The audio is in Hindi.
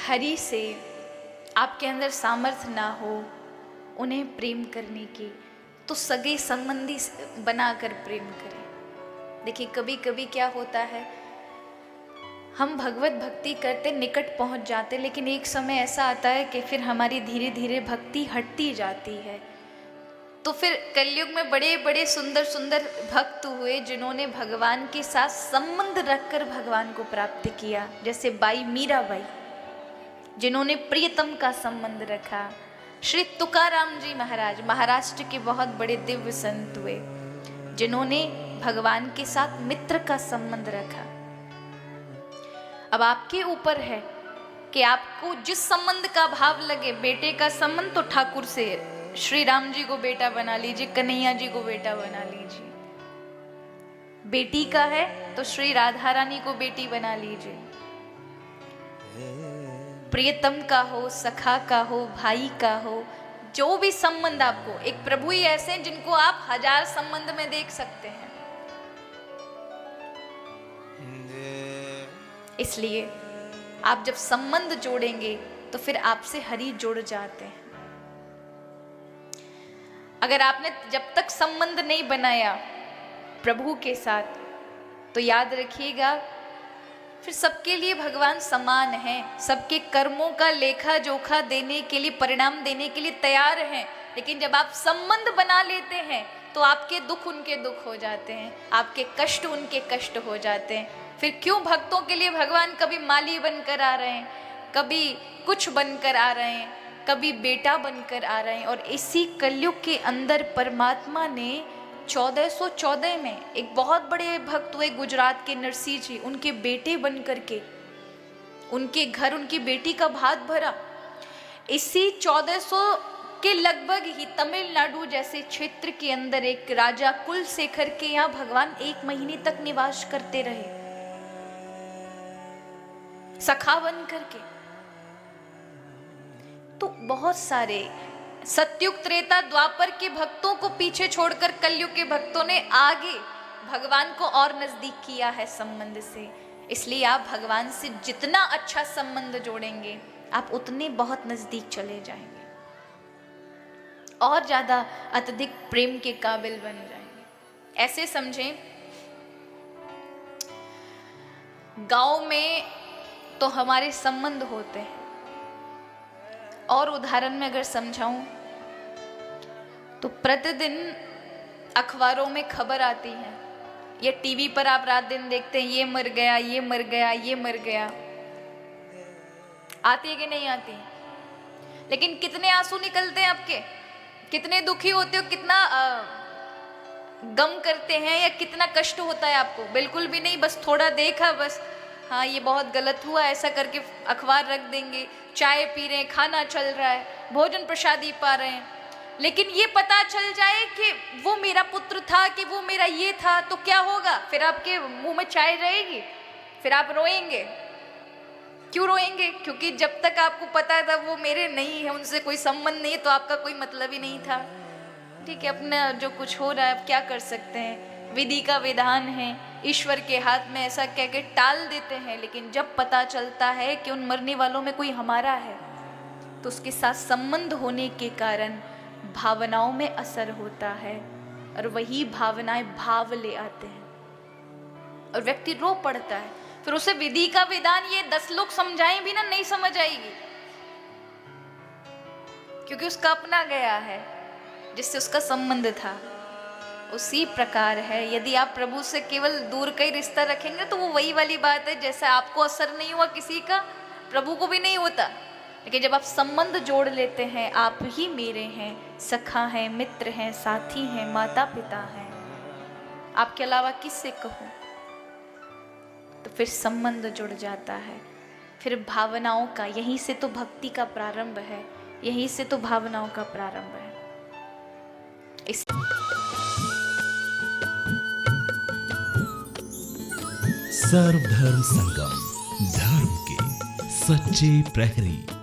हरि से आपके अंदर सामर्थ्य ना हो उन्हें प्रेम करने की, तो सगे संबंधी बनाकर प्रेम करें। देखिए कभी कभी क्या होता है, हम भगवत भक्ति करते निकट पहुंच जाते, लेकिन एक समय ऐसा आता है कि फिर हमारी धीरे धीरे भक्ति हटती जाती है। तो फिर कलयुग में बड़े बड़े सुंदर सुंदर भक्त हुए जिन्होंने भगवान के साथ संबंध रखकर भगवान को प्राप्त किया, जैसे बाई मीराबाई जिन्होंने प्रियतम का संबंध रखा। श्री तुकाराम जी महाराज महाराष्ट्र के बहुत बड़े दिव्य संत हुए जिन्होंने भगवान के साथ मित्र का संबंध रखा। अब आपके ऊपर है कि आपको जिस संबंध का भाव लगे, बेटे का संबंध तो ठाकुर से, श्री राम जी को बेटा बना लीजिए, कन्हैया जी को बेटा बना लीजिए। बेटी का है तो श्री राधा रानी को बेटी बना लीजिए। प्रियतम का हो, सखा का हो, भाई का हो, जो भी संबंध आपको, एक प्रभु ही ऐसे हैं जिनको आप हजार संबंध में देख सकते हैं। इसलिए आप जब संबंध जोड़ेंगे तो फिर आपसे हरि जुड़ जाते हैं। अगर आपने जब तक संबंध नहीं बनाया प्रभु के साथ, तो याद रखिएगा फिर सबके लिए भगवान समान हैं, सबके कर्मों का लेखा जोखा देने के लिए, परिणाम देने के लिए तैयार हैं। लेकिन जब आप संबंध बना लेते हैं तो आपके दुख उनके दुख हो जाते हैं, आपके कष्ट उनके कष्ट हो जाते हैं। फिर क्यों भक्तों के लिए भगवान कभी माली बनकर आ रहे हैं, कभी कुछ बनकर आ रहे हैं, कभी बेटा बनकर आ रहे हैं। और इसी कलयुग के अंदर परमात्मा ने 1414 में एक बहुत बड़े भक्त हुए गुजरात के नरसिंह जी, उनके बेटे बन करके उनके घर उनकी बेटी का भात भरा। इसी 1400 के लगभग ही तमिलनाडु जैसे क्षेत्र के अंदर एक राजा कुलशेखर के यहाँ भगवान 1 महीने तक निवास करते रहे, सखा बन करके। तो बहुत सारे सतयुग त्रेता द्वापर के भक्तों को पीछे छोड़कर कलयुग के भक्तों ने आगे भगवान को और नजदीक किया है संबंध से। इसलिए आप भगवान से जितना अच्छा संबंध जोड़ेंगे आप उतने बहुत नजदीक चले जाएंगे और ज्यादा अत्यधिक प्रेम के काबिल बन जाएंगे। ऐसे समझें, गांव में तो हमारे संबंध होते हैं, और उदाहरण में अगर समझाऊं तो प्रतिदिन अखबारों में खबर आती है, या टीवी पर आप रात दिन देखते हैं, ये मर गया, ये मर गया, ये मर गया। आती है कि नहीं आती? लेकिन कितने आंसू निकलते हैं आपके, कितने दुखी होते हो, कितना गम करते हैं, या कितना कष्ट होता है आपको? बिल्कुल भी नहीं, बस थोड़ा देखा, बस हाँ ये बहुत गलत हुआ, ऐसा करके अखबार रख देंगे, चाय पी रहे हैं, खाना चल रहा है, भोजन प्रसादी पा रहे हैं। लेकिन ये पता चल जाए कि वो मेरा पुत्र था, कि वो मेरा ये था, तो क्या होगा? फिर आपके मुंह में चाय रहेगी, फिर आप रोएंगे। क्यों रोएंगे? क्योंकि जब तक आपको पता था वो मेरे नहीं है, उनसे कोई संबंध नहीं है, तो आपका कोई मतलब ही नहीं था। ठीक है, अपना जो कुछ हो रहा है अब क्या कर सकते हैं, विधि का विधान है, ईश्वर के हाथ में, ऐसा कह के टाल देते हैं। लेकिन जब पता चलता है कि उन मरने वालों में कोई हमारा है, तो उसके साथ संबंध होने के कारण भावनाओं में असर होता है, और वही भावनाएं भाव ले आते हैं और व्यक्ति रो पड़ता है। फिर उसे विधि का विधान ये 10 लोग समझाएं भी ना, नहीं समझ आएगी, क्योंकि उसका अपना गया है जिससे उसका संबंध था। उसी प्रकार है, यदि आप प्रभु से केवल दूर का ही रिश्ता रखेंगे तो वो वही वाली बात है, जैसे आपको असर नहीं हुआ किसी का, प्रभु को भी नहीं होता। लेकिन जब आप संबंध जोड़ लेते हैं, आप ही मेरे हैं, सखा हैं, मित्र हैं, साथी हैं, माता पिता हैं, आपके अलावा किससे कहूँ, तो फिर संबंध जुड़ जाता है। फिर भावनाओं का, यहीं से तो भक्ति का प्रारंभ है, यहीं से तो भावनाओं का प्रारंभ है। सर्वधर्म संगम, धर्म के सच्चे प्रहरी।